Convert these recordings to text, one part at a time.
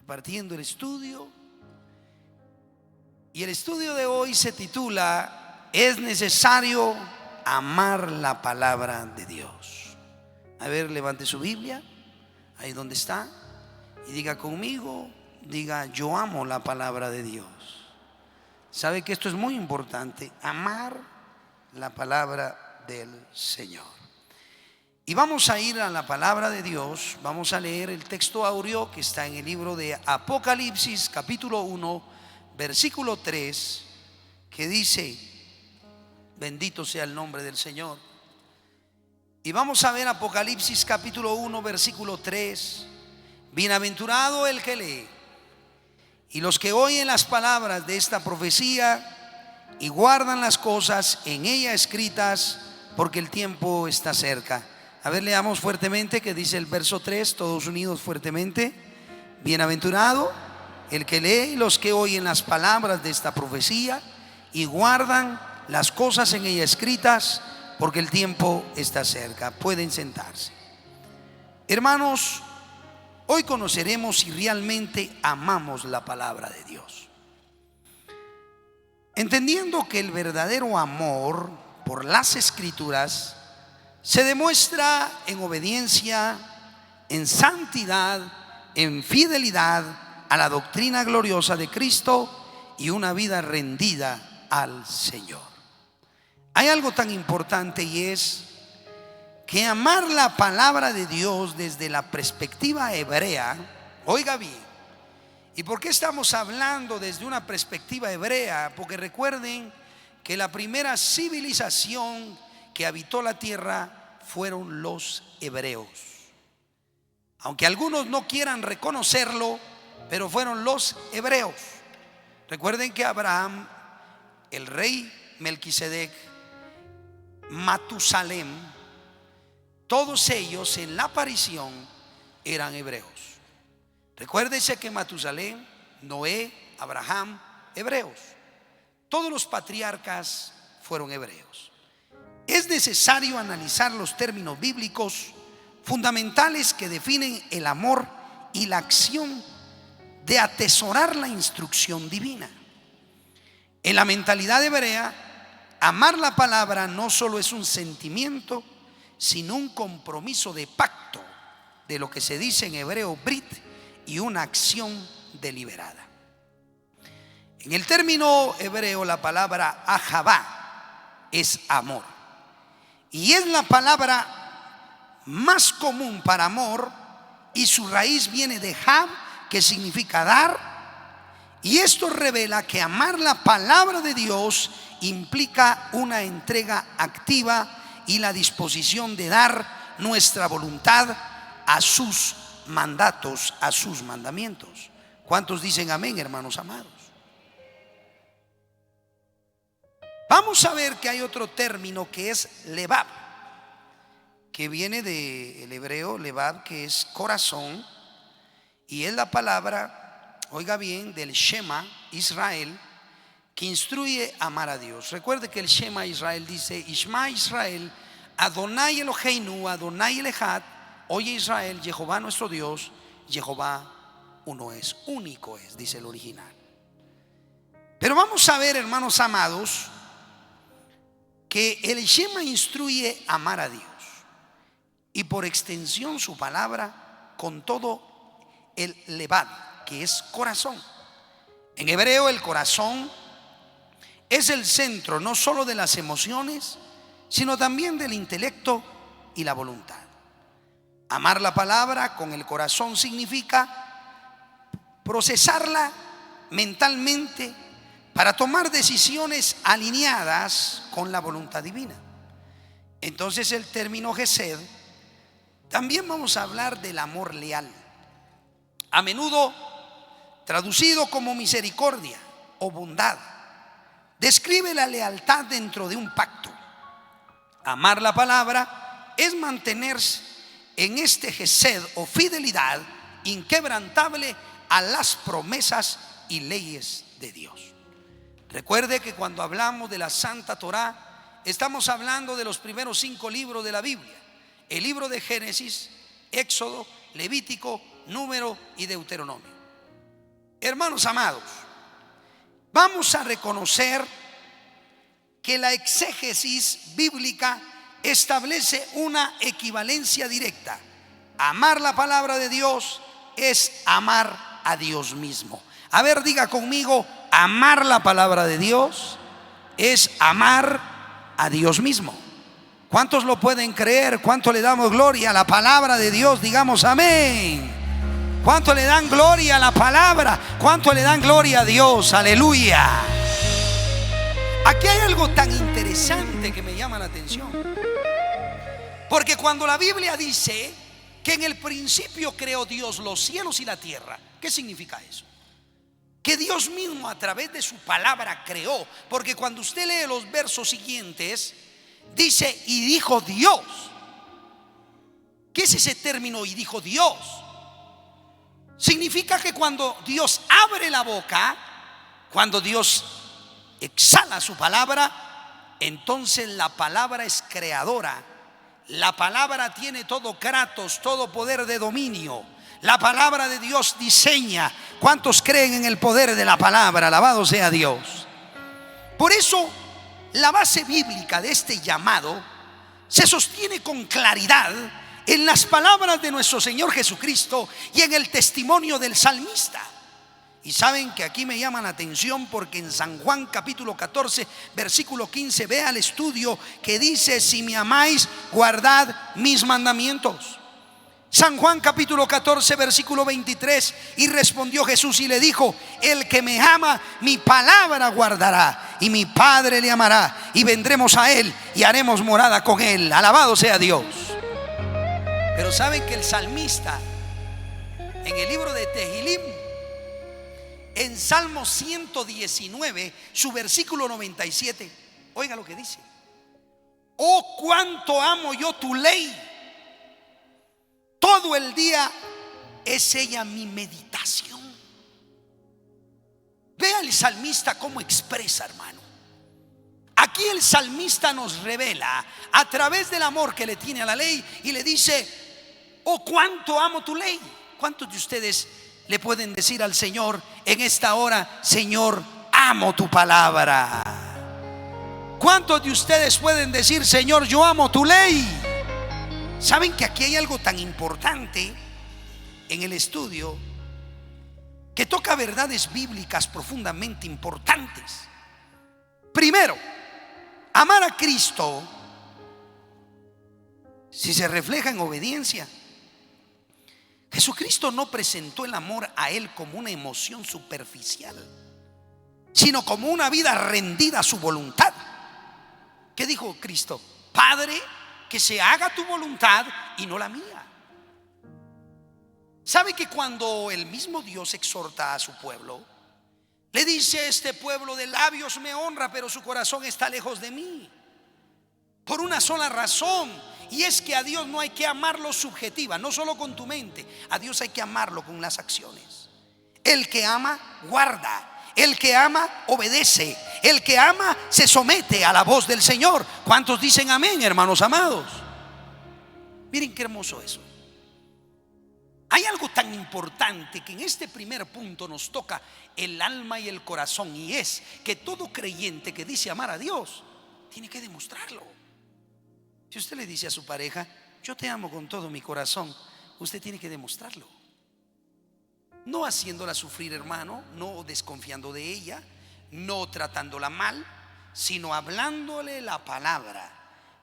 repartiendo el estudio. Y el estudio de hoy se titula: es necesario amar la palabra de Dios. A ver, levante su Biblia, ahí donde está, y diga conmigo, diga: yo amo la palabra de Dios. Sabe que esto es muy importante, amar la palabra del Señor. Y vamos a ir a la palabra de Dios. Vamos a leer el texto áureo que está en el libro de Apocalipsis, capítulo 1, versículo 3, que dice: bendito sea el nombre del Señor. Y vamos a ver Apocalipsis capítulo 1, versículo 3. Bienaventurado el que lee y los que oyen las palabras de esta profecía y guardan las cosas en ella escritas, porque el tiempo está cerca. A ver, leamos fuertemente que dice el verso 3, todos unidos fuertemente. Bienaventurado el que lee y los que oyen las palabras de esta profecía y guardan las cosas en ella escritas, porque el tiempo está cerca. Pueden sentarse. Hermanos, hoy conoceremos si realmente amamos la palabra de Dios, entendiendo que el verdadero amor por las Escrituras se demuestra en obediencia, en santidad, en fidelidad a la doctrina gloriosa de Cristo y una vida rendida al Señor. Hay algo tan importante, y es que amar la palabra de Dios desde la perspectiva hebrea, oiga bien. ¿Y por qué estamos hablando desde una perspectiva hebrea? Porque recuerden que la primera civilización que habitó la tierra fueron los hebreos. Aunque algunos no quieran reconocerlo, pero fueron los hebreos. Recuerden que Abraham, el rey Melquisedec, Matusalem, todos ellos en la aparición eran hebreos. Recuérdese que Matusalem, Noé, Abraham, hebreos. Todos los patriarcas fueron hebreos. Es necesario analizar los términos bíblicos fundamentales que definen el amor y la acción de atesorar la instrucción divina. En la mentalidad hebrea, amar la palabra no solo es un sentimiento, sino un compromiso de pacto, de lo que se dice en hebreo brit, y una acción deliberada. En el término hebreo, la palabra ahavá es amor, y es la palabra más común para amor, y su raíz viene de hav, que significa dar. Y esto revela que amar la palabra de Dios implica una entrega activa y la disposición de dar nuestra voluntad a sus mandatos, a sus mandamientos. ¿Cuántos dicen amén, hermanos amados? Vamos a ver que hay otro término que es lebab, que viene del hebreo lebab, que es corazón, y es la palabra, oiga bien, del Shema Israel, que instruye a amar a Dios. Recuerde que el Shema Israel dice: Ishma Israel, Adonai Eloheinu, Adonai Elehad. Oye Israel, Jehová nuestro Dios, Jehová uno es, único es, dice el original. Pero vamos a ver, hermanos amados, que el Shema instruye a amar a Dios, y por extensión su palabra con todo el levad, que es corazón. En hebreo, el corazón es el centro no solo de las emociones, sino también del intelecto y la voluntad. Amar la palabra con el corazón significa procesarla mentalmente para tomar decisiones alineadas con la voluntad divina. Entonces el término Gesed, también vamos a hablar del amor leal, a menudo traducido como misericordia o bondad. Describe la lealtad dentro de un pacto. Amar la palabra es mantenerse en este gesed o fidelidad inquebrantable a las promesas y leyes de Dios. Recuerde que cuando hablamos de la Santa Torá, estamos hablando de los primeros 5 libros de la Biblia: el libro de Génesis, Éxodo, Levítico, Número y Deuteronomio. Hermanos amados, vamos a reconocer que la exégesis bíblica establece una equivalencia directa. Amar la palabra de Dios es amar a Dios mismo. A ver, diga conmigo: amar la palabra de Dios es amar a Dios mismo. ¿Cuántos lo pueden creer? ¿Cuánto le damos gloria a la palabra de Dios? Digamos amén. ¿Cuánto le dan gloria a la palabra? ¿Cuánto le dan gloria a Dios? Aleluya. Aquí hay algo tan interesante que me llama la atención, porque cuando la Biblia dice que en el principio creó Dios los cielos y la tierra, ¿qué significa eso? Que Dios mismo a través de su palabra creó. Porque cuando usted lee los versos siguientes, dice: y dijo Dios. ¿Qué es ese término, y dijo Dios? Significa que cuando Dios abre la boca, cuando Dios exhala su palabra, entonces la palabra es creadora. La palabra tiene todo kratos, todo poder de dominio. La palabra de Dios diseña. ¿Cuántos creen en el poder de la palabra? Alabado sea Dios. Por eso la base bíblica de este llamado se sostiene con claridad en las palabras de nuestro Señor Jesucristo y en el testimonio del salmista. Y saben que aquí me llama la atención porque en San Juan capítulo 14 versículo 15, vea el estudio que dice: si me amáis, guardad mis mandamientos. San Juan capítulo 14 versículo 23, y respondió Jesús y le dijo: el que me ama, mi palabra guardará, y mi Padre le amará, y vendremos a él y haremos morada con él. Alabado sea Dios. Pero saben que el salmista, en el libro de Tehilim, en Salmo 119, su versículo 97, oiga lo que dice: oh, cuánto amo yo tu ley, todo el día es ella mi meditación. Vea el salmista cómo expresa, hermano. Aquí el salmista nos revela a través del amor que le tiene a la ley, y le dice: oh, cuánto amo tu ley. ¿Cuántos de ustedes le pueden decir al Señor en esta hora: Señor, amo tu palabra? ¿Cuántos de ustedes pueden decir: Señor, yo amo tu ley? Saben que aquí hay algo tan importante en el estudio, que toca verdades bíblicas profundamente importantes. Primero, amar a Cristo, si se refleja en obediencia. Jesucristo no presentó el amor a Él como una emoción superficial, sino como una vida rendida a su voluntad. ¿Qué dijo Cristo? Padre, que se haga tu voluntad y no la mía. ¿Sabe que cuando el mismo Dios exhorta a su pueblo, le dice: este pueblo de labios me honra, pero su corazón está lejos de mí? Por una sola razón, y es que a Dios no hay que amarlo subjetiva, no solo con tu mente. A Dios hay que amarlo con las acciones. El que ama, guarda. El que ama, obedece. El que ama, se somete a la voz del Señor. ¿Cuántos dicen amén, hermanos amados? Miren qué hermoso eso. Hay algo tan importante que en este primer punto nos toca el alma y el corazón, y es que todo creyente que dice amar a Dios tiene que demostrarlo. Si usted le dice a su pareja: yo te amo con todo mi corazón, usted tiene que demostrarlo. No haciéndola sufrir, hermano, no desconfiando de ella, no tratándola mal, sino hablándole la palabra,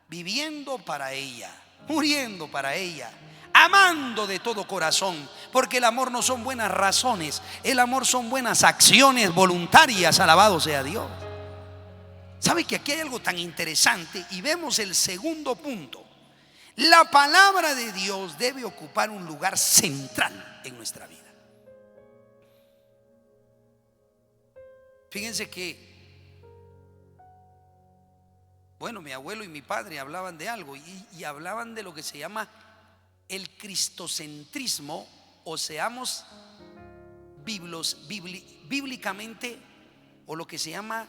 viviendo para ella, muriendo para ella, amando de todo corazón. Porque el amor no son buenas razones, el amor son buenas acciones voluntarias. Alabado sea Dios. ¿Sabe que aquí hay algo tan interesante? Y vemos el segundo punto. La palabra de Dios debe ocupar un lugar central en nuestra vida. Fíjense que, bueno, mi abuelo y mi padre hablaban de algo, y hablaban de lo que se llama el cristocentrismo, o seamos bíblicamente, o lo que se llama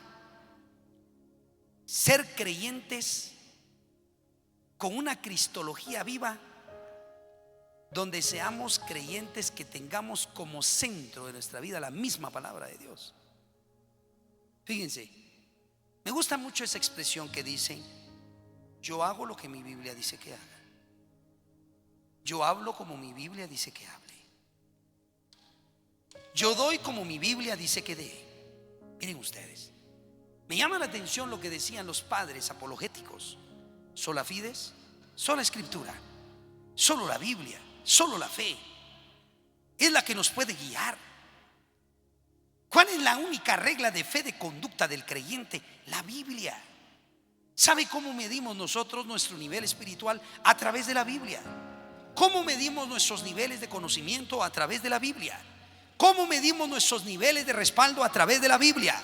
ser creyentes con una cristología viva donde seamos creyentes que tengamos como centro de nuestra vida la misma palabra de Dios. Fíjense, me gusta mucho esa expresión que dice: yo hago lo que mi Biblia dice que haga. Yo hablo como mi Biblia dice que hable. Yo doy como mi Biblia dice que dé. Miren ustedes, me llama la atención lo que decían los padres apologéticos: sola fides, sola escritura, solo la Biblia, solo la fe es la que nos puede guiar. ¿Cuál es la única regla de fe de conducta del creyente? La Biblia. ¿Sabe cómo medimos nosotros nuestro nivel espiritual? A través de la Biblia. ¿Cómo medimos nuestros niveles de conocimiento? A través de la Biblia. ¿Cómo medimos nuestros niveles de respaldo? A través de la Biblia.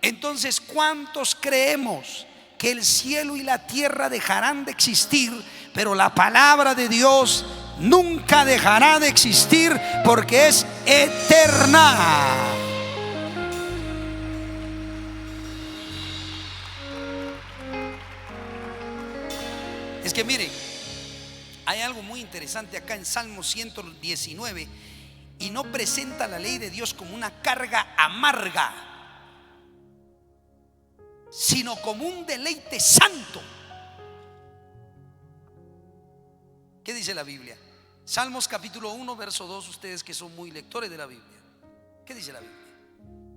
Entonces, ¿cuántos creemos que el cielo y la tierra dejarán de existir, pero la palabra de Dios nunca dejará de existir porque es eterna? Es que miren, hay algo muy interesante acá en Salmo 119, y no presenta la ley de Dios como una carga amarga, sino como un deleite santo. ¿Qué dice la Biblia? Salmos capítulo 1 verso 2, ustedes que son muy lectores de la Biblia, ¿qué dice la Biblia?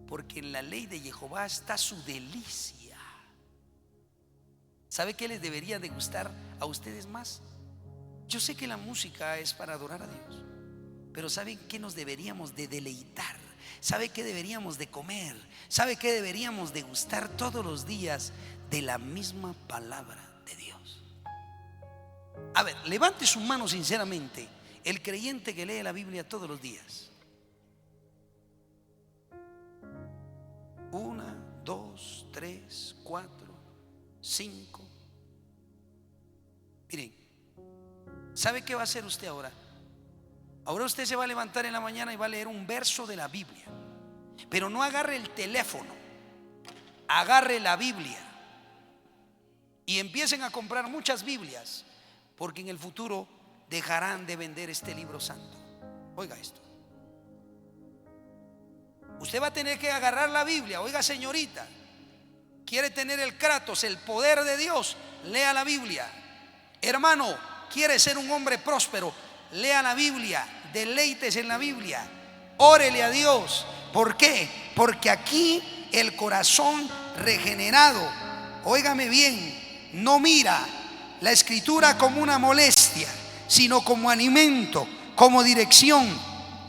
Porque en la ley de Jehová está su delicia. ¿Sabe qué les debería de gustar a ustedes más? Yo sé que la música es para adorar a Dios, pero ¿saben qué nos deberíamos de deleitar? ¿Sabe qué deberíamos de comer? ¿Sabe qué deberíamos de gustar todos los días? De la misma palabra de Dios. A ver, levante su mano sinceramente el creyente que lee la Biblia todos los días. 1, 2, 3, 4, 5. Miren, ¿sabe qué va a hacer usted ahora? Ahora usted se va a levantar en la mañana y va a leer un verso de la Biblia. Pero no agarre el teléfono, agarre la Biblia y empiecen a comprar muchas Biblias, porque en el futuro dejarán de vender este libro santo. Oiga esto. Usted va a tener que agarrar la Biblia. Oiga, señorita, quiere tener el Kratos, el poder de Dios, lea la Biblia. Hermano, quiere ser un hombre próspero, lea la Biblia, deleites en la Biblia, órele a Dios. ¿Por qué? Porque aquí el corazón regenerado, óigame bien, no mira la escritura como una molestia, sino como alimento, como dirección,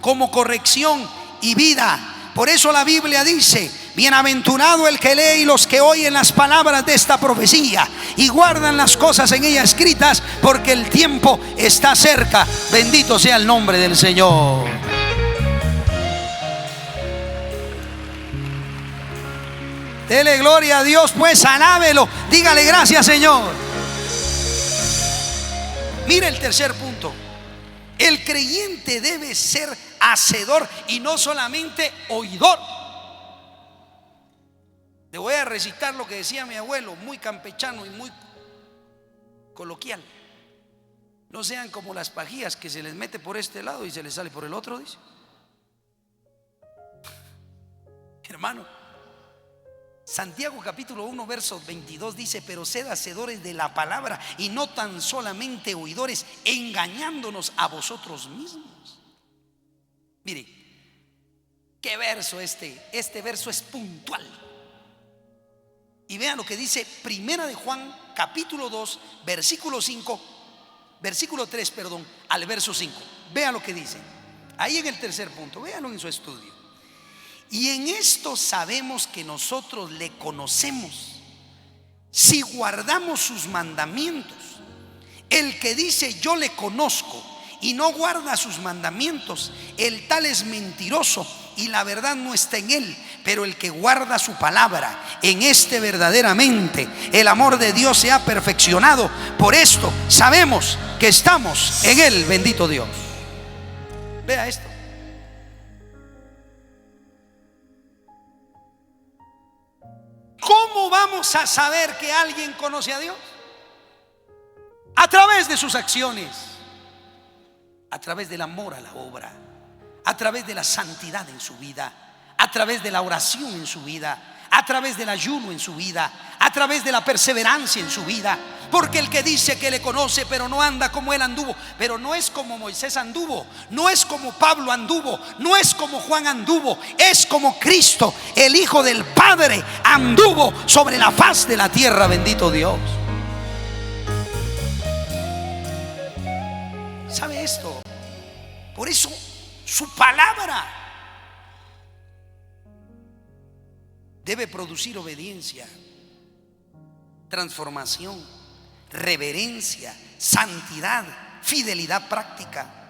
como corrección y vida. Por eso la Biblia dice: bienaventurado el que lee y los que oyen las palabras de esta profecía y guardan las cosas en ella escritas, porque el tiempo está cerca. Bendito sea el nombre del Señor. Dele gloria a Dios, pues alábelo, dígale gracias, Señor. Mire el tercer punto: el creyente debe ser hacedor y no solamente oidor. Le voy a recitar lo que decía mi abuelo, muy campechano y muy coloquial: no sean como las pajías que se les mete por este lado y se les sale por el otro, dice. Hermano, Santiago capítulo 1 verso 22 dice: pero sed hacedores de la palabra y no tan solamente oidores, engañándonos a vosotros mismos. Mire, qué verso este verso es puntual. Y vean lo que dice Primera de Juan capítulo 2 versículo 5, versículo 3, perdón, al verso 5. Vean lo que dice ahí en el tercer punto, véanlo en su estudio. Y en esto sabemos que nosotros le conocemos, si guardamos sus mandamientos. El que dice yo le conozco y no guarda sus mandamientos, el tal es mentiroso y la verdad no está en él. Pero el que guarda su palabra, en este verdaderamente el amor de Dios se ha perfeccionado. Por esto sabemos que estamos en él. Bendito Dios. Vea esto. ¿Cómo vamos a saber que alguien conoce a Dios? A través de sus acciones. a través del amor a la obra, a través de la santidad en su vida, a través de la oración en su vida, a través del ayuno en su vida, a través de la perseverancia en su vida. Porque el que dice que le conoce pero no anda como él anduvo, pero no es como Moisés anduvo, no es como Pablo anduvo, no es como Juan anduvo, es como Cristo, el Hijo del Padre, anduvo sobre la faz de la tierra. Bendito Dios. ¿Sabe esto? Por eso su palabra debe producir obediencia, transformación, reverencia, santidad, fidelidad práctica.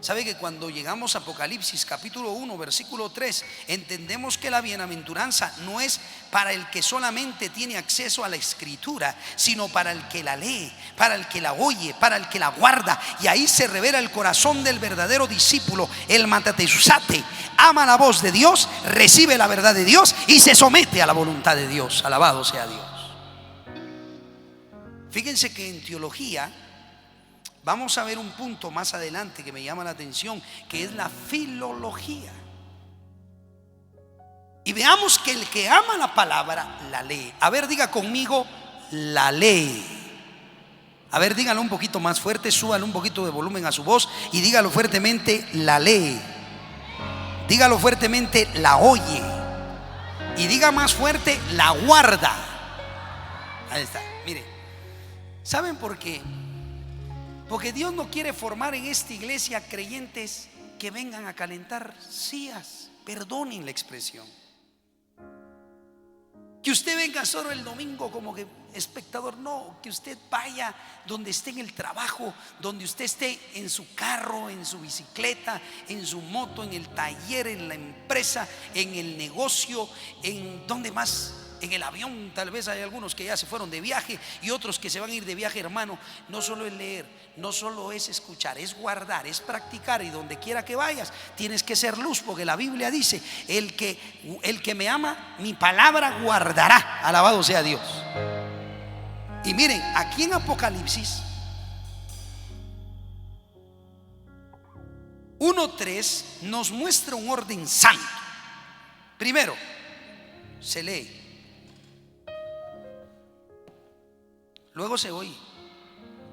¿Sabe que cuando llegamos a Apocalipsis capítulo 1 versículo 3 entendemos que la bienaventuranza no es para el que solamente tiene acceso a la escritura, sino para el que la lee, para el que la oye, para el que la guarda? Y ahí se revela el corazón del verdadero discípulo, el matatesate. Ama la voz de Dios, recibe la verdad de Dios y se somete a la voluntad de Dios. Alabado sea Dios. Fíjense que en teología vamos a ver un punto más adelante que me llama la atención, que es la filología. Y veamos que el que ama la palabra la lee. A ver, diga conmigo, la lee. A ver, dígalo un poquito más fuerte, súbale un poquito de volumen a su voz y dígalo fuertemente, la lee. Dígalo fuertemente, la oye. Y diga más fuerte, la guarda. Ahí está, mire. ¿Saben por qué? Porque Dios no quiere formar en esta iglesia creyentes que vengan a calentar sillas. Perdonen la expresión. Que usted venga solo el domingo como que espectador. No, que usted vaya donde esté en el trabajo, donde usted esté en su carro, en su bicicleta, en su moto, en el taller, en la empresa, en el negocio, en donde más. En el avión, tal vez hay algunos que ya se fueron de viaje y otros que se van a ir de viaje, hermano. No solo es leer, no solo es escuchar, es guardar, es practicar. Y donde quiera que vayas, tienes que ser luz, porque la Biblia dice: el que me ama, mi palabra guardará. Alabado sea Dios. Y miren, aquí en Apocalipsis 1:3 nos muestra un orden santo. Primero, se lee. Luego se oye.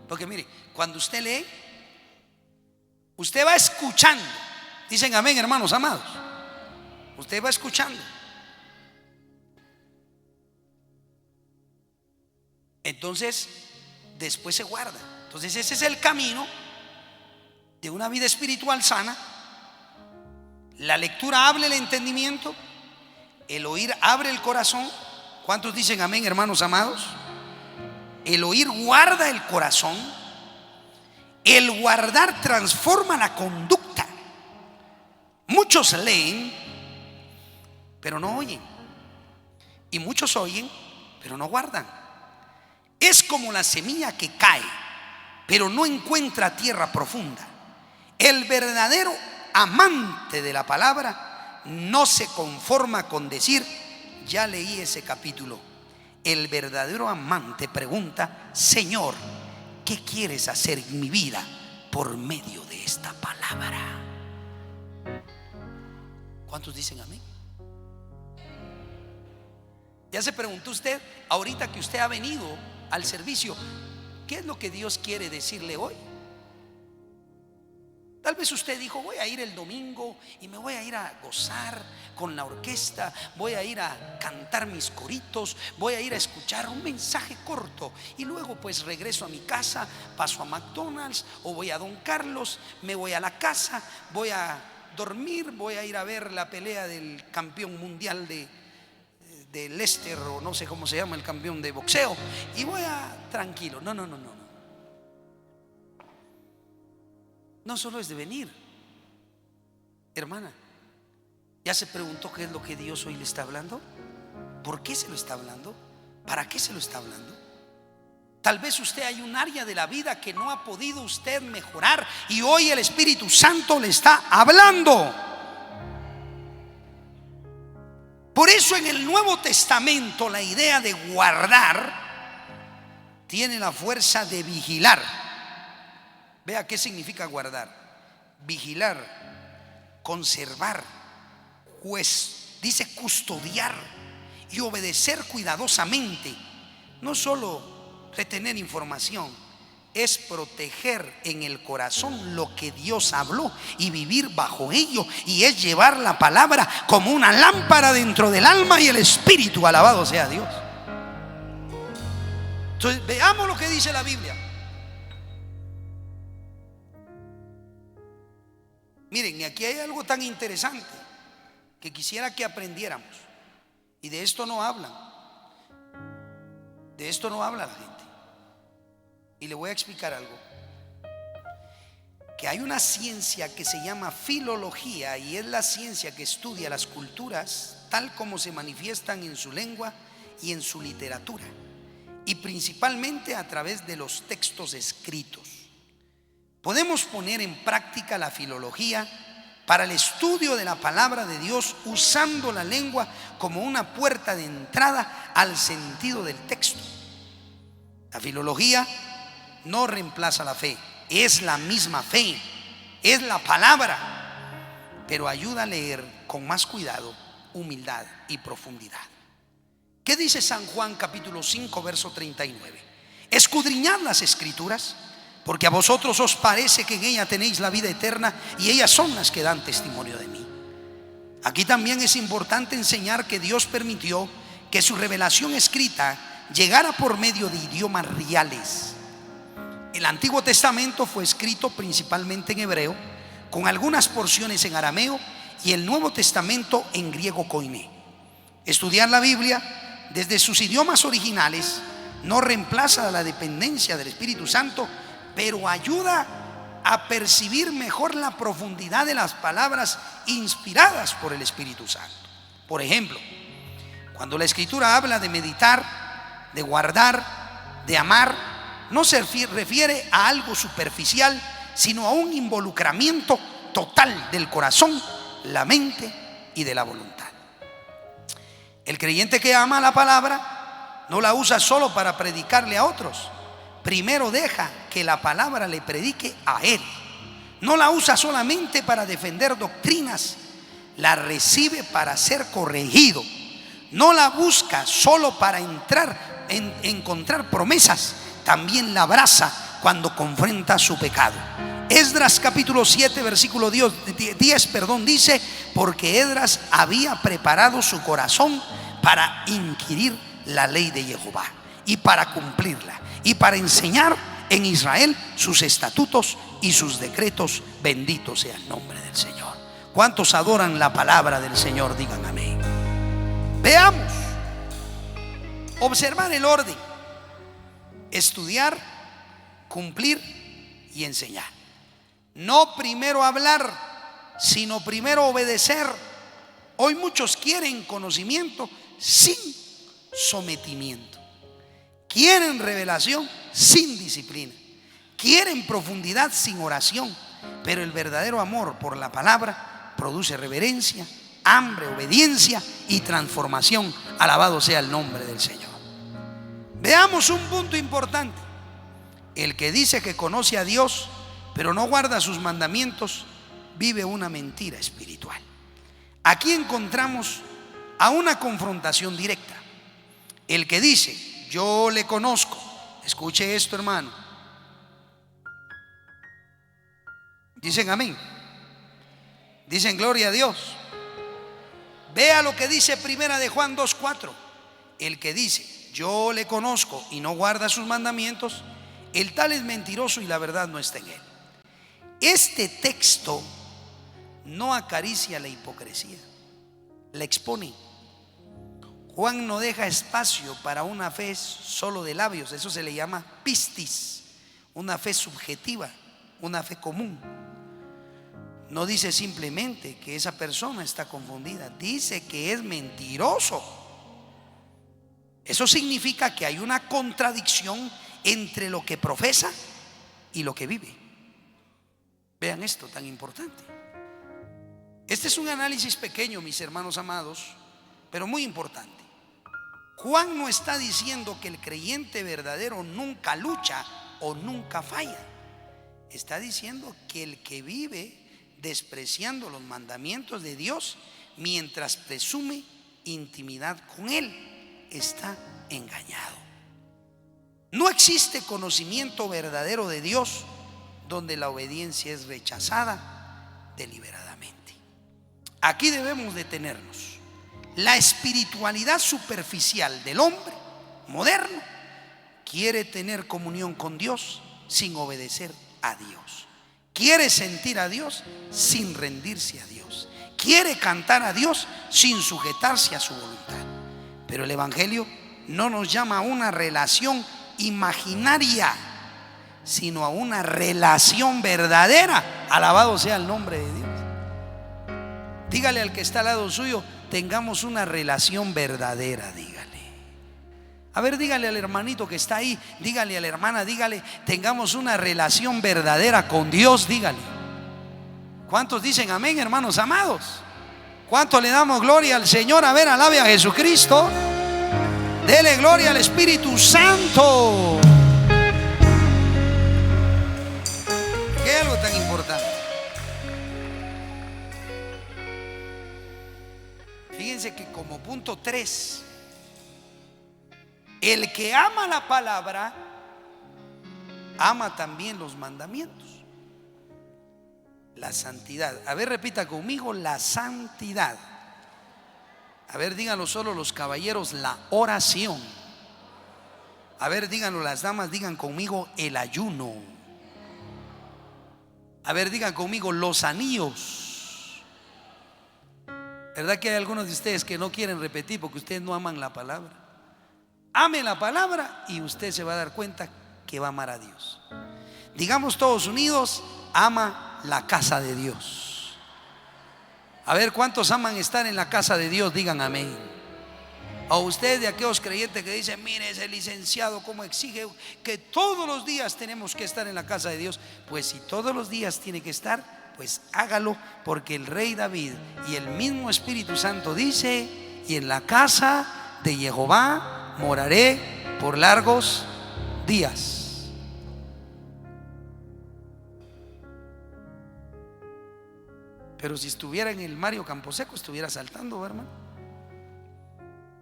Porque mire, cuando usted lee, usted va escuchando. Dicen amén, hermanos amados. Usted va escuchando. Entonces, después se guarda. Entonces ese es el camino de una vida espiritual sana. La lectura abre el entendimiento, el oír abre el corazón. ¿Cuántos dicen amén, hermanos amados? El oír guarda el corazón. El guardar transforma la conducta. Muchos leen, pero no oyen. Y muchos oyen, pero no guardan. Es como la semilla que cae, pero no encuentra tierra profunda. El verdadero amante de la palabra no se conforma con decir: ya leí ese capítulo. El verdadero amante pregunta: Señor, ¿qué quieres hacer en mi vida por medio de esta palabra? ¿Cuántos dicen amén? ¿Ya se preguntó usted, ahorita que usted ha venido al servicio, qué es lo que Dios quiere decirle hoy? Tal vez usted dijo: voy a ir el domingo y me voy a ir a gozar con la orquesta, voy a ir a cantar mis coritos, voy a ir a escuchar un mensaje corto y luego pues regreso a mi casa, paso a McDonald's o voy a Don Carlos, me voy a la casa, voy a dormir, voy a ir a ver la pelea del campeón mundial de Lester, o no sé cómo se llama, el campeón de boxeo, y voy a tranquilo. No. No solo es de venir. Hermana, ¿ya se preguntó qué es lo que Dios hoy le está hablando? ¿Por qué se lo está hablando? ¿Para qué se lo está hablando? Tal vez usted hay un área de la vida que no ha podido usted mejorar y hoy el Espíritu Santo le está hablando. Por eso en el Nuevo Testamento la idea de guardar tiene la fuerza de vigilar. Vea qué significa guardar. vigilar, conservar, pues dice custodiar y obedecer cuidadosamente. No solo retener información, es proteger en el corazón lo que Dios habló y vivir bajo ello, y es llevar la palabra como una lámpara dentro del alma y el espíritu. Alabado sea Dios. Entonces veamos lo que dice la Biblia. Miren, y aquí hay algo tan interesante que quisiera que aprendiéramos, y de esto no hablan, de esto no habla la gente. Y le voy a explicar algo, que hay una ciencia que se llama filología, y es la ciencia que estudia las culturas tal como se manifiestan en su lengua y en su literatura, y principalmente a través de los textos escritos. Podemos poner en práctica la filología para el estudio de la palabra de Dios, usando la lengua como una puerta de entrada al sentido del texto. La filología no reemplaza la fe, es la misma fe, es la palabra, pero ayuda a leer con más cuidado, humildad y profundidad. ¿Qué dice San Juan capítulo 5 verso 39? Escudriñad las escrituras, porque a vosotros os parece que en ella tenéis la vida eterna, y ellas son las que dan testimonio de mí. Aquí también es importante enseñar que Dios permitió que su revelación escrita llegara por medio de idiomas reales. El Antiguo Testamento fue escrito principalmente en hebreo, con algunas porciones en arameo, y el Nuevo Testamento en griego koiné. Estudiar la Biblia desde sus idiomas originales no reemplaza la dependencia del Espíritu Santo, pero ayuda a percibir mejor la profundidad de las palabras inspiradas por el Espíritu Santo. Por ejemplo, cuando la Escritura habla de meditar, de guardar, de amar, no se refiere a algo superficial, sino a un involucramiento total del corazón, la mente y de la voluntad. El creyente que ama la palabra no la usa solo para predicarle a otros. Primero deja que la palabra le predique a él. No la usa solamente para defender doctrinas, la recibe para ser corregido. No la busca solo para encontrar promesas, también la abraza cuando confronta su pecado. Esdras capítulo 7 versículo 10 dice: porque Esdras había preparado su corazón para inquirir la ley de Jehová y para cumplirla, y para enseñar en Israel sus estatutos y sus decretos. Bendito sea el nombre del Señor. ¿Cuántos adoran la palabra del Señor? Digan amén. Veamos, observar el orden: estudiar, cumplir y enseñar. No primero hablar, sino primero obedecer. Hoy muchos quieren conocimiento sin sometimiento, quieren revelación sin disciplina, quieren profundidad sin oración. Pero el verdadero amor por la palabra produce reverencia, hambre, obediencia y transformación. Alabado sea el nombre del Señor. Veamos un punto importante: el que dice que conoce a Dios pero no guarda sus mandamientos vive una mentira espiritual. Aquí encontramos a una confrontación directa. El que dice yo le conozco, escuche esto, hermano. Dicen amén, dicen gloria a Dios. Vea lo que dice primera de Juan 2:4. El que dice yo le conozco y no guarda sus mandamientos, el tal es mentiroso y la verdad no está en él. Este texto no acaricia la hipocresía, la expone. Juan no deja espacio para una fe solo de labios. Eso se le llama pistis, una fe subjetiva, una fe común. No dice simplemente que esa persona está confundida, dice que es mentiroso. Eso significa que hay una contradicción entre lo que profesa y lo que vive. Vean esto tan importante. Este es un análisis pequeño, mis hermanos amados, pero muy importante. Juan no está diciendo que el creyente verdadero nunca lucha o nunca falla. Está diciendo que el que vive despreciando los mandamientos de Dios mientras presume intimidad con Él, está engañado. No existe conocimiento verdadero de Dios donde la obediencia es rechazada deliberadamente. Aquí debemos detenernos. La espiritualidad superficial del hombre moderno quiere tener comunión con Dios sin obedecer a Dios. Quiere sentir a Dios sin rendirse a Dios. Quiere cantar a Dios sin sujetarse a su voluntad. Pero el Evangelio no nos llama a una relación imaginaria, sino a una relación verdadera. Alabado sea el nombre de Dios. Dígale al que está al lado suyo: tengamos una relación verdadera. Dígale. A ver, dígale al hermanito que está ahí, dígale a la hermana, dígale: tengamos una relación verdadera con Dios. Dígale. ¿Cuántos dicen amén, hermanos amados? ¿Cuánto le damos gloria al Señor? A ver, alabe a Jesucristo. Dele gloria al Espíritu Santo. ¿Qué es algo tan importante? Fíjense que como punto 3, el que ama la palabra ama también los mandamientos. La santidad. A ver, repita conmigo: la santidad. A ver, díganlo solo los caballeros: la oración. A ver, díganlo las damas, digan conmigo: el ayuno. A ver, digan conmigo: los anillos. ¿Verdad que hay algunos de ustedes que no quieren repetir porque ustedes no aman la palabra? Ame la palabra y usted se va a dar cuenta que va a amar a Dios. Digamos todos unidos: ama la casa de Dios. A ver, ¿cuántos aman estar en la casa de Dios? Digan amén. O usted de aquellos creyentes que dicen: mire, ese licenciado cómo exige que todos los días tenemos que estar en la casa de Dios. Pues si todos los días tiene que estar, pues hágalo, porque el rey David y el mismo Espíritu Santo dice: y en la casa de Jehová moraré por largos días. Pero si estuviera en el Mario Camposeco, estuviera saltando, hermano.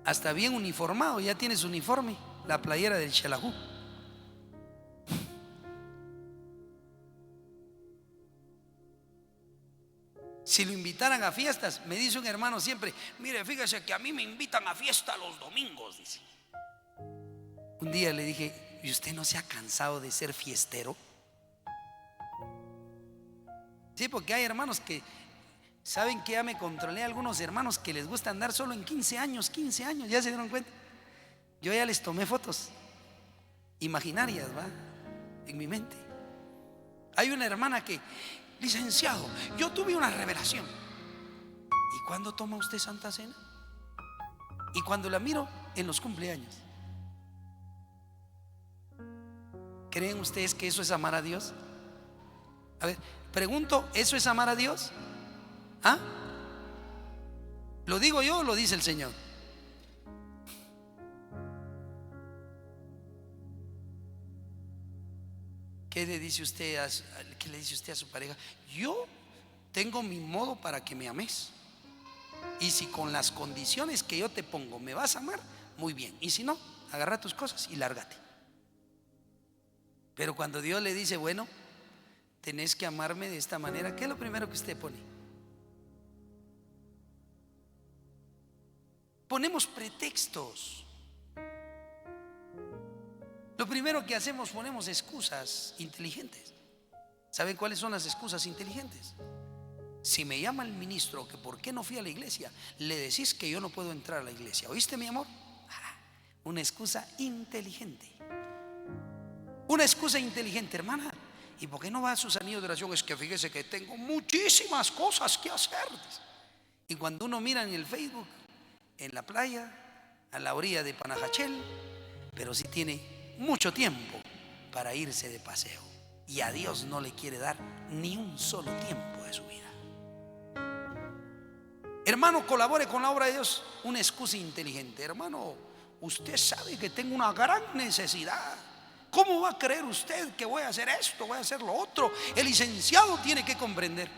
Hasta bien uniformado, ya tiene su uniforme, la playera del Xelajú. Si lo invitaran a fiestas, me dice un hermano siempre: mire, fíjese que a mí me invitan a fiesta los domingos, dice. Un día le dije: ¿y usted no se ha cansado de ser fiestero? Sí, porque hay hermanos que saben que ya me controlé a algunos hermanos que les gusta andar solo en 15 años, ya se dieron cuenta. Yo ya les tomé fotos imaginarias, ¿va? En mi mente. Hay una hermana que: licenciado, yo tuve una revelación. ¿Y cuándo toma usted Santa Cena? Y cuando la miro en los cumpleaños. ¿Creen ustedes que eso es amar a Dios? A ver, pregunto: ¿eso es amar a Dios? ¿Ah? ¿Lo digo yo o lo dice el Señor? ¿Qué le dice usted a su pareja? Yo tengo mi modo para que me ames. Y si con las condiciones que yo te pongo me vas a amar, muy bien. Y si no, agarra tus cosas y lárgate. Pero cuando Dios le dice: bueno, tenés que amarme de esta manera, ¿qué es lo primero que usted pone? Ponemos pretextos. Lo primero que hacemos, ponemos excusas inteligentes. ¿Saben cuáles son las excusas inteligentes? Si me llama el ministro que por qué no fui a la iglesia, le decís que yo no puedo entrar a la iglesia. ¿Oíste, mi amor? Una excusa inteligente. Una excusa inteligente, hermana. ¿Y por qué no va a sus anillos de oración? Es que fíjese que tengo muchísimas cosas que hacer. Y cuando uno mira en el Facebook, en la playa, a la orilla de Panajachel, pero sí tiene mucho tiempo para irse de paseo. Y a Dios no le quiere dar ni un solo tiempo de su vida. Hermano, colabore con la obra de Dios. Una excusa inteligente: hermano, usted sabe que tengo una gran necesidad. ¿Cómo va a creer usted que voy a hacer esto, voy a hacer lo otro? El licenciado tiene que comprender.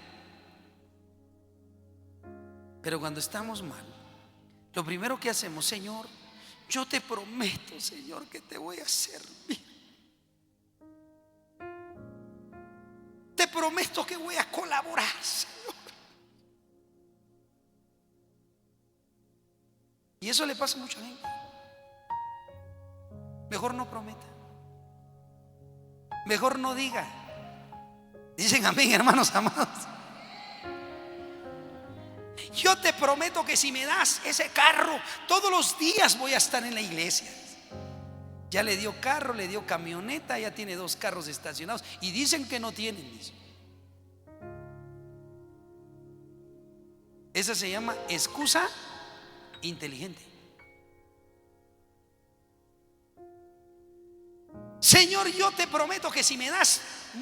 Pero cuando estamos mal, lo primero que hacemos: Señor, yo te prometo, Señor, que te voy a servir. Te prometo que voy a colaborar, Señor. Y eso le pasa a mucha gente. Mejor no prometa, mejor no diga. Dicen amén, hermanos amados. Yo te prometo que si me das ese carro, todos los días voy a estar en la iglesia. Ya le dio carro, le dio camioneta, ya tiene 2 carros estacionados y dicen que no tienen, dice. Esa se llama excusa inteligente. Señor, yo te prometo que si me das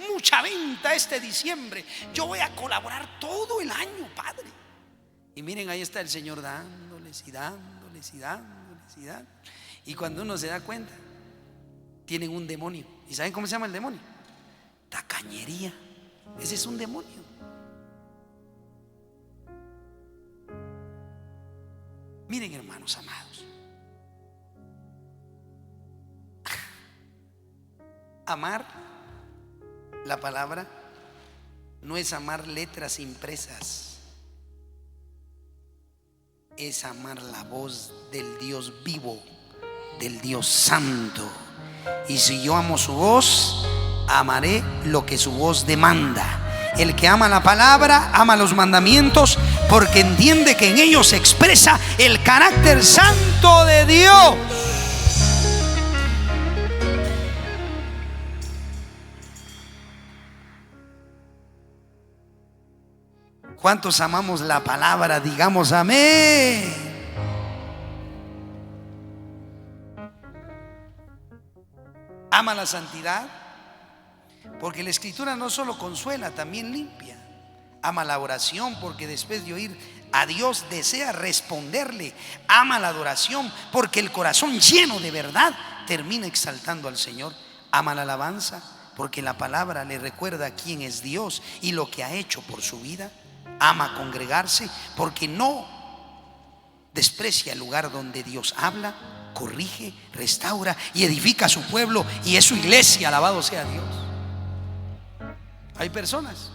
mucha venta este diciembre, yo voy a colaborar todo el año, Padre. Y miren, ahí está el Señor dándoles y dándoles y dándoles y dándoles. Y cuando uno se da cuenta, tienen un demonio. ¿Y saben cómo se llama el demonio? Tacañería. Ese es un demonio. Miren, hermanos amados, amar la palabra no es amar letras impresas, es amar la voz del Dios vivo, del Dios santo. Y si yo amo su voz, amaré lo que su voz demanda. El que ama la palabra ama los mandamientos, porque entiende que en ellos se expresa el carácter santo de Dios. ¿Cuántos amamos la palabra? Digamos amén. Ama la santidad, porque la escritura no solo consuela, también limpia. Ama la oración, porque después de oír a Dios desea responderle. Ama la adoración, porque el corazón lleno de verdad termina exaltando al Señor. Ama la alabanza, porque la palabra le recuerda quién es Dios y lo que ha hecho por su vida. Ama congregarse, porque no desprecia el lugar donde Dios habla, corrige, restaura y edifica a su pueblo, y es su iglesia. Alabado sea Dios. Hay personas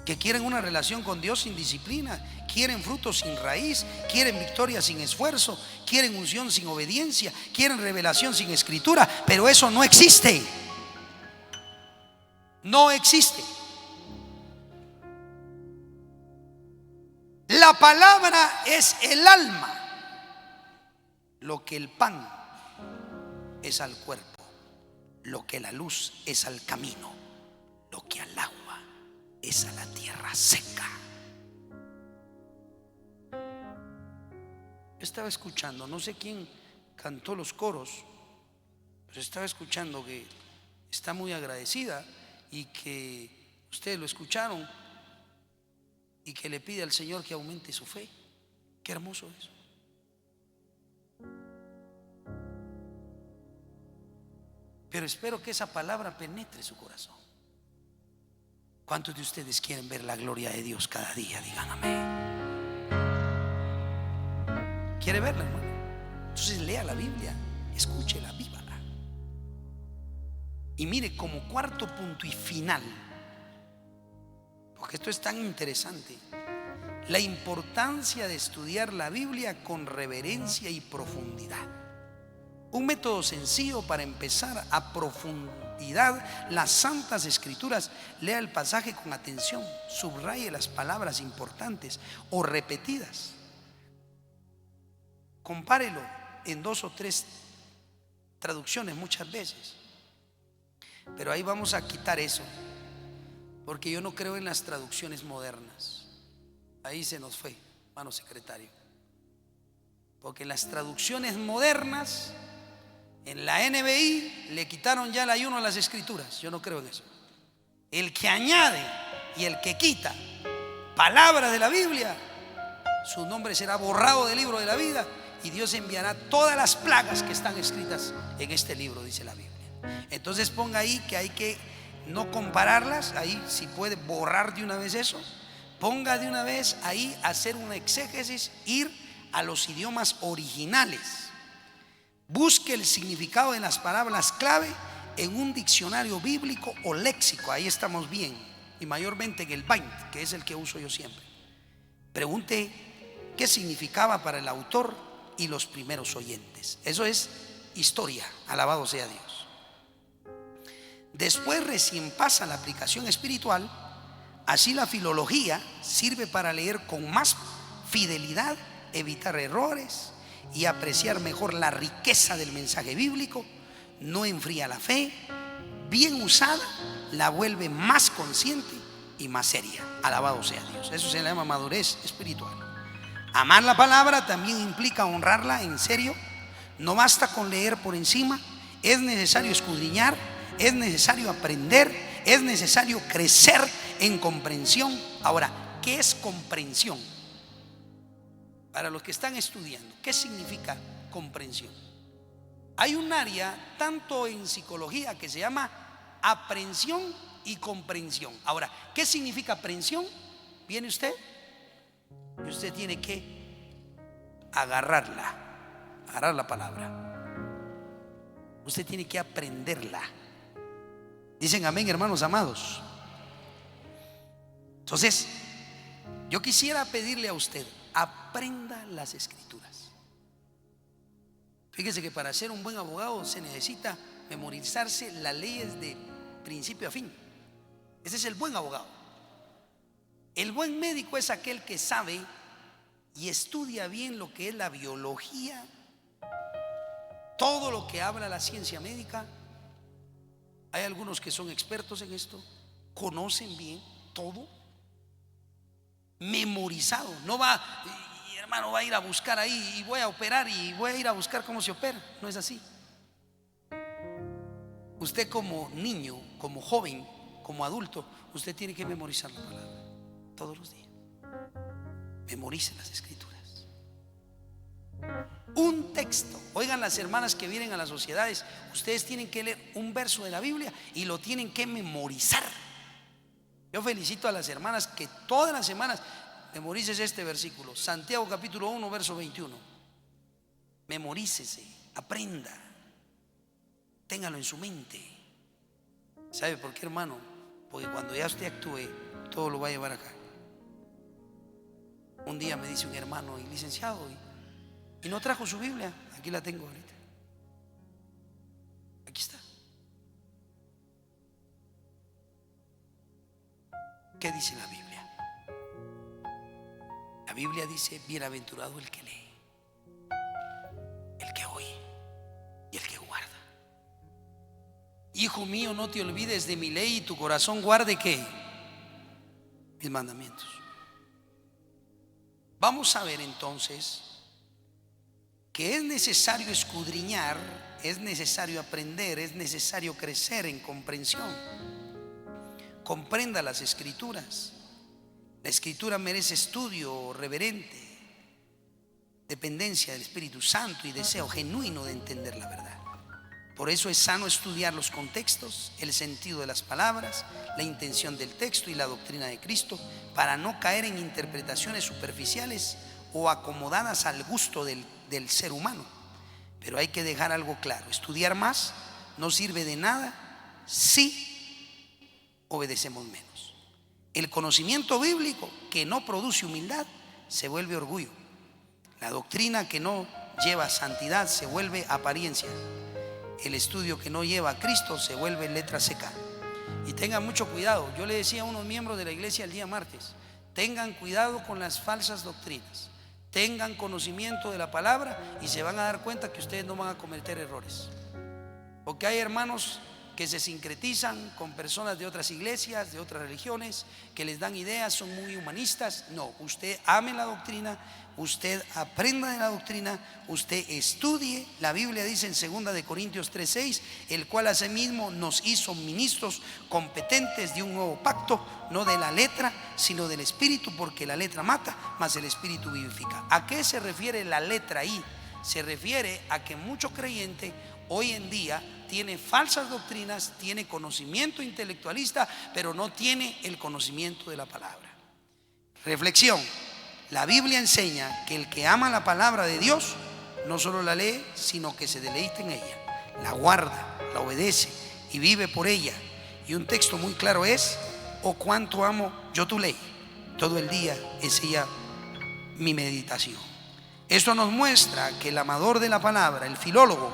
que quieren una relación con Dios sin disciplina, quieren frutos sin raíz, quieren victoria sin esfuerzo, quieren unción sin obediencia, quieren revelación sin escritura, pero eso no existe. No existe. La palabra es el alma, lo que el pan es al cuerpo, lo que la luz es al camino, lo que al agua es a la tierra seca. Yo estaba escuchando, no sé quién cantó los coros, pero estaba escuchando que está muy agradecida y que ustedes lo escucharon y que le pide al Señor que aumente su fe. Qué hermoso eso. Pero espero que esa palabra penetre su corazón. ¿Cuántos de ustedes quieren ver la gloria de Dios cada día? Digan amén. ¿Quiere verla, hermano? Entonces lea la Biblia, escúchela, vívala. Y mire, como cuarto punto y final, porque esto es tan interesante, la importancia de estudiar la Biblia con reverencia y profundidad. Un método sencillo para empezar a profundidad las santas escrituras: lea el pasaje con atención, subraye las palabras importantes o repetidas, compárelo en 2 o 3 traducciones muchas veces. Pero ahí vamos a quitar eso, porque yo no creo en las traducciones modernas. Ahí se nos fue, hermano secretario. Porque las traducciones modernas, en la NBI le quitaron ya el ayuno a las escrituras. Yo no creo en eso. El que añade y el que quita palabras de la Biblia, su nombre será borrado del libro de la vida, y Dios enviará todas las plagas que están escritas en este libro, dice la Biblia. Entonces ponga ahí que hay que no compararlas. Ahí si puede borrar de una vez eso, ponga de una vez ahí a hacer una exégesis, ir a los idiomas originales. Busque el significado de las palabras clave en un diccionario bíblico o léxico. Ahí estamos bien. Y mayormente en el Bind, que es el que uso yo siempre. Pregunte qué significaba para el autor y los primeros oyentes. Eso es historia. Alabado sea Dios. Después recién pasa la aplicación espiritual. Así la filología sirve para leer con más fidelidad, evitar errores y apreciar mejor la riqueza del mensaje bíblico. No enfría la fe. Bien usada, la vuelve más consciente y más seria. Alabado sea Dios. Eso se llama madurez espiritual. Amar la palabra también implica honrarla en serio. No basta con leer por encima. Es necesario escudriñar. Es necesario aprender. Es necesario crecer en comprensión. Ahora, ¿qué es comprensión? Para los que están estudiando, ¿qué significa comprensión? Hay un área tanto en psicología que se llama aprehensión y comprensión. Ahora, ¿qué significa aprehensión? ¿Viene usted? Y usted tiene que agarrar la palabra. Usted tiene que aprenderla. Dicen amén, hermanos amados. Entonces, yo quisiera pedirle a usted, aprenda las escrituras. Fíjese que para ser un buen abogado se necesita memorizarse las leyes de principio a fin. Ese es el buen abogado. El buen médico es aquel que sabe y estudia bien lo que es la biología, todo lo que habla la ciencia médica. Hay algunos que son expertos en esto, conocen bien todo, memorizado. No va, hermano, va a ir a buscar ahí y voy a operar y voy a ir a buscar cómo se opera. No es así. Usted como niño, como joven, como adulto, usted tiene que memorizar la palabra todos los días. Memorice las escrituras. Un texto. Oigan, las hermanas que vienen a las sociedades, ustedes tienen que leer un verso de la Biblia y lo tienen que memorizar. Yo felicito a las hermanas que todas las semanas memorices este versículo, Santiago capítulo 1 verso 21. Memorícese, aprenda, téngalo en su mente. ¿Sabe por qué, hermano? Porque cuando ya usted actúe, todo lo va a llevar acá. Un día me dice un hermano, y licenciado, y no trajo su Biblia. Aquí la tengo ahorita. Aquí está. ¿Qué dice la Biblia? La Biblia dice: bienaventurado el que lee, el que oye y el que guarda. Hijo mío, no te olvides de mi ley y tu corazón guarde ¿qué? Mis mandamientos. Vamos a ver entonces que es necesario escudriñar, es necesario aprender, es necesario crecer en comprensión. Comprenda las escrituras. La escritura merece estudio reverente, dependencia del Espíritu Santo y deseo genuino de entender la verdad. Por eso es sano estudiar los contextos, el sentido de las palabras, la intención del texto y la doctrina de Cristo, para no caer en interpretaciones superficiales o acomodadas al gusto del ser humano. Pero hay que dejar algo claro: estudiar más no sirve de nada si obedecemos menos. El conocimiento bíblico que no produce humildad se vuelve orgullo. La doctrina que no lleva santidad se vuelve apariencia. El estudio que no lleva a Cristo se vuelve letra seca. Y tengan mucho cuidado. Yo le decía a unos miembros de la iglesia el día martes: tengan cuidado con las falsas doctrinas. Tengan conocimiento de la palabra y se van a dar cuenta que ustedes no van a cometer errores. Porque hay hermanos que se sincretizan con personas de otras iglesias, de otras religiones, que les dan ideas, son muy humanistas. No, usted ame la doctrina, usted aprenda de la doctrina, usted estudie. La Biblia dice en 2 de Corintios 3:6: el cual asimismo nos hizo ministros competentes de un nuevo pacto, no de la letra, sino del espíritu, porque la letra mata, mas el espíritu vivifica. ¿A qué se refiere la letra ahí? Se refiere a que mucho creyente hoy en día tiene falsas doctrinas, tiene conocimiento intelectualista, pero no tiene el conocimiento de la palabra. Reflexión. La Biblia enseña que el que ama la palabra de Dios no solo la lee, sino que se deleita en ella, la guarda, la obedece y vive por ella. Y un texto muy claro es: oh, cuánto amo yo tu ley, todo el día es ella mi meditación. Esto nos muestra que el amador de la palabra, el filólogo,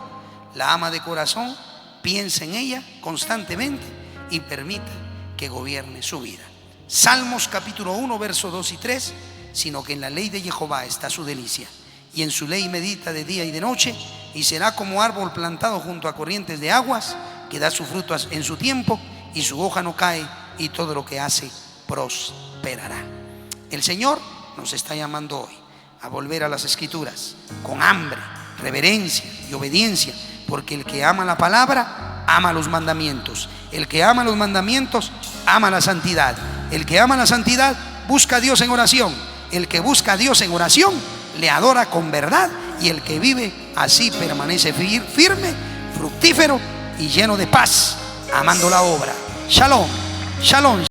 la ama de corazón, piensa en ella constantemente y permite que gobierne su vida. Salmos capítulo 1, versos 2 y 3: sino que en la ley de Jehová está su delicia, y en su ley medita de día y de noche, y será como árbol plantado junto a corrientes de aguas, que da su fruto en su tiempo, y su hoja no cae, y todo lo que hace prosperará. El Señor nos está llamando hoy a volver a las Escrituras con hambre, reverencia y obediencia, porque el que ama la palabra ama los mandamientos. El que ama los mandamientos ama la santidad. El que ama la santidad busca a Dios en oración. El que busca a Dios en oración le adora con verdad, y el que vive así permanece firme, fructífero y lleno de paz, amando la obra. Shalom, shalom.